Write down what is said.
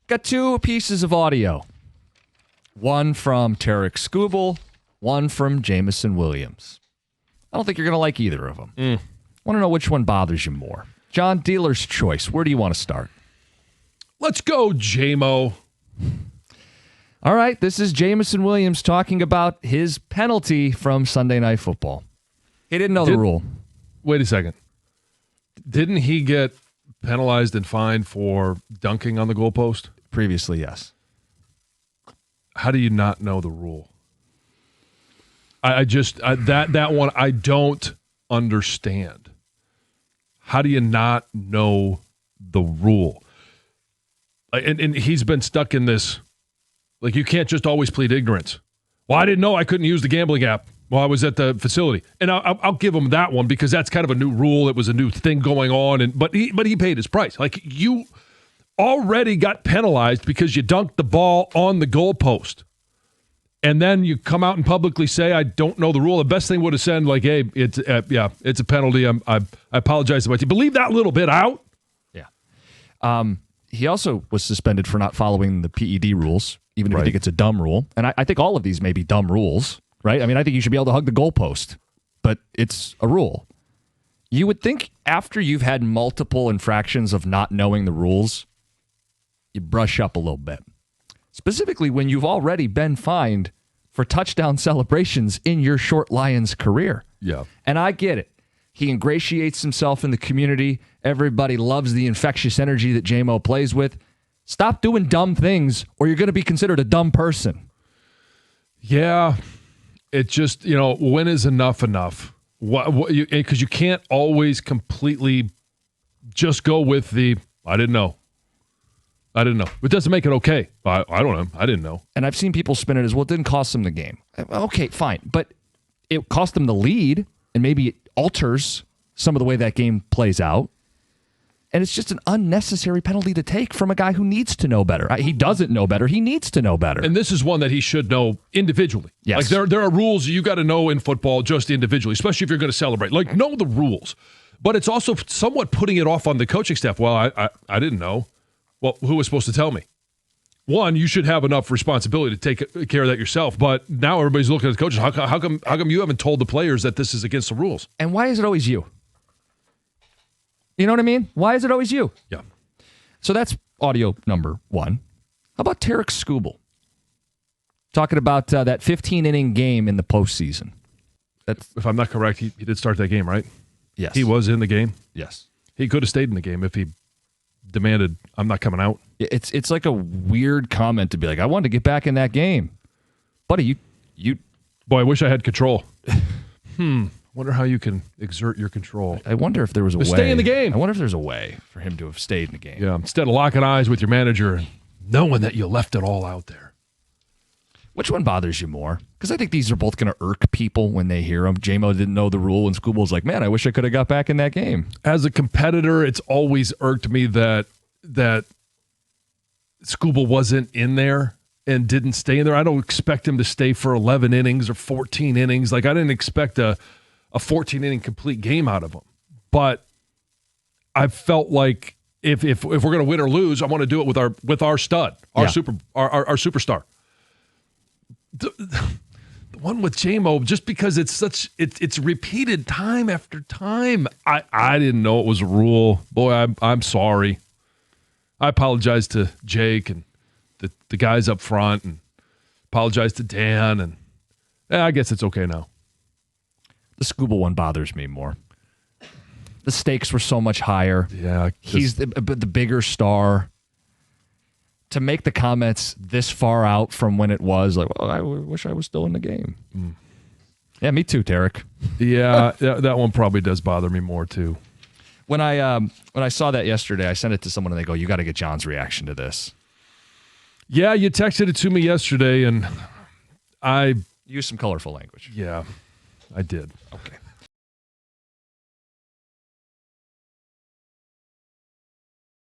Got two pieces of audio. One from Tarik Skubal, one from Jameson Williams. I don't think you're going to like either of them. Want to know which one bothers you more. John, dealer's choice. Where do you want to start? Let's go, J-Mo. All right, this is Jameson Williams talking about his penalty from Sunday Night Football. He didn't know the rule. Wait a second. Didn't he get penalized and fined for dunking on the goalpost? Previously, yes. How do you not know the rule? That one I don't understand. How do you not know the rule? And he's been stuck in this. Like, you can't just always plead ignorance. Well, I didn't know I couldn't use the gambling app while I was at the facility. And I'll give him that one because that's kind of a new rule. It was a new thing going on. But he paid his price. Like, you already got penalized because you dunked the ball on the goalpost. And then you come out and publicly say, I don't know the rule. The best thing would have said, like, hey, it's a penalty. I apologize to my team. But leave that little bit out. Yeah. He also was suspended for not following the PED rules, even if you think it's a dumb rule. And I think all of these may be dumb rules, right? I mean, I think you should be able to hug the goalpost, but it's a rule. You would think after you've had multiple infractions of not knowing the rules, you brush up a little bit. Specifically when you've already been fined for touchdown celebrations in your short Lions career. Yeah. And I get it. He ingratiates himself in the community. Everybody loves the infectious energy that J-Mo plays with. Stop doing dumb things or you're going to be considered a dumb person. Yeah. It just, when is enough? Because you can't always completely just go with the, I didn't know. It doesn't make it okay. I don't know. I didn't know. And I've seen people spin it as, well, it didn't cost them the game. Okay, fine. But it cost them the lead, and maybe it alters some of the way that game plays out. And it's just an unnecessary penalty to take from a guy who needs to know better. He doesn't know better. He needs to know better. And this is one that he should know individually. Yes. Like there are rules you got to know in football just individually, especially if you're going to celebrate. Like, know the rules. But it's also somewhat putting it off on the coaching staff. Well, I didn't know. Well, who was supposed to tell me? One, you should have enough responsibility to take care of that yourself. But now everybody's looking at the coaches. How come you haven't told the players that this is against the rules? And why is it always you? You know what I mean? Why is it always you? Yeah. So that's audio number one. How about Tarik Skubal? Talking about that 15-inning game in the postseason. If I'm not correct, he did start that game, right? Yes. He was in the game? Yes. He could have stayed in the game if he demanded, I'm not coming out. It's like a weird comment to be like, I wanted to get back in that game. Buddy, you Boy, I wish I had control. Wonder how you can exert your control. I wonder if there was a way. Stay in the game. I wonder if there's a way for him to have stayed in the game. Yeah, instead of locking eyes with your manager and knowing that you left it all out there. Which one bothers you more? Because I think these are both going to irk people when they hear them. J-Mo didn't know the rule, and Skubal's like, man, I wish I could have got back in that game. As a competitor, it's always irked me that Skubal wasn't in there and didn't stay in there. I don't expect him to stay for 11 innings or 14 innings. Like, I didn't expect a 14-inning complete game out of him. But I felt like if we're going to win or lose, I want to do it with our stud, our superstar. The one with J-Mo, just because it's repeated time after time. I didn't know it was a rule. Boy, I'm sorry. I apologize to Jake and the guys up front, and apologize to Dan, and I guess it's okay now. The Skubal one bothers me more. The stakes were so much higher. Yeah, he's the bigger star. To make the comments this far out from when it was, like, well, I wish I was still in the game. Yeah, me too, Tarik. Yeah, that one probably does bother me more too. When I saw that yesterday, I sent it to someone and they go, you got to get John's reaction to this. Yeah, you texted it to me yesterday and I used some colorful language. Yeah, I did. Okay.